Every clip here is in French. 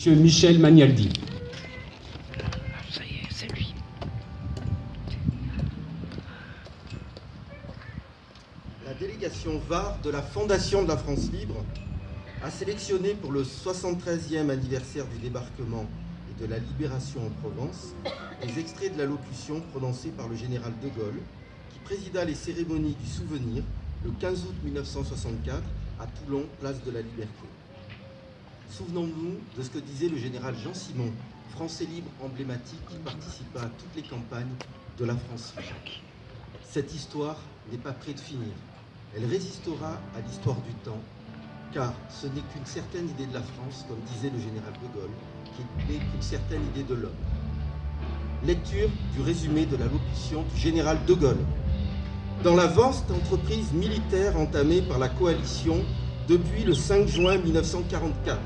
M. Michel Magnaldi. Ça y est, c'est lui. La délégation VAR de la Fondation de la France Libre a sélectionné pour le 73e anniversaire du débarquement et de la libération en Provence des extraits de l'allocution prononcée par le général de Gaulle qui présida les cérémonies du souvenir le 15 août 1964 à Toulon, place de la Liberté. Souvenons-nous de ce que disait le général Jean Simon, Français libre emblématique qui participa à toutes les campagnes de la France libre. Cette histoire n'est pas près de finir. Elle résistera à l'histoire du temps, car ce n'est qu'une certaine idée de la France, comme disait le général de Gaulle, qui n'est qu'une certaine idée de l'homme. Lecture du résumé de l'allocution du général de Gaulle. Dans la vaste entreprise militaire entamée par la coalition depuis le 5 juin 1944,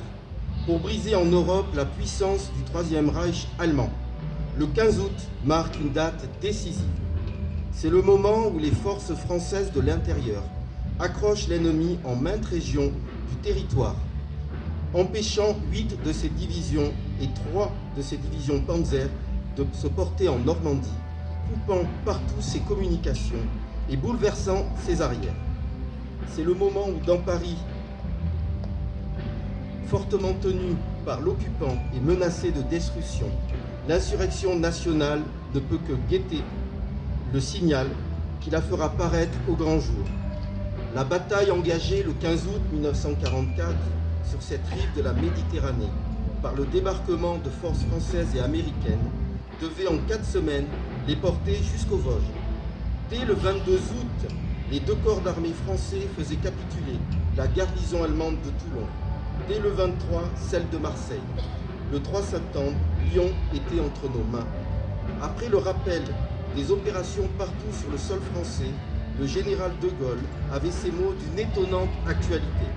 pour briser en Europe la puissance du Troisième Reich allemand, le 15 août marque une date décisive. C'est le moment où les forces françaises de l'intérieur accrochent l'ennemi en maintes régions du territoire, empêchant 8 de ses divisions et 3 de ses divisions Panzer de se porter en Normandie, coupant partout ses communications et bouleversant ses arrières. C'est le moment où dans Paris, fortement tenu par l'occupant et menacé de destruction, l'insurrection nationale ne peut que guetter le signal qui la fera paraître au grand jour. La bataille engagée le 15 août 1944 sur cette rive de la Méditerranée par le débarquement de forces françaises et américaines devait en 4 semaines les porter jusqu'aux Vosges. Dès le 22 août, les 2 corps d'armée français faisaient capituler la garnison allemande de Toulon. Dès le 23, celle de Marseille. Le 3 septembre, Lyon était entre nos mains. Après le rappel des opérations partout sur le sol français, le général de Gaulle avait ces mots d'une étonnante actualité.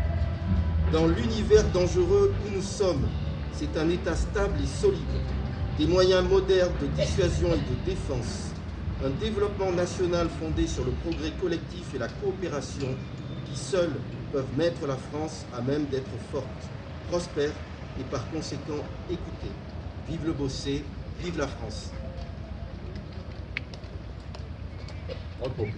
Dans l'univers dangereux où nous sommes, c'est un État stable et solide, des moyens modernes de dissuasion et de défense, un développement national fondé sur le progrès collectif et la coopération qui seuls peuvent mettre la France à même d'être forte, prospère et par conséquent écoutée. Vive le Bossé, vive la France. Repos.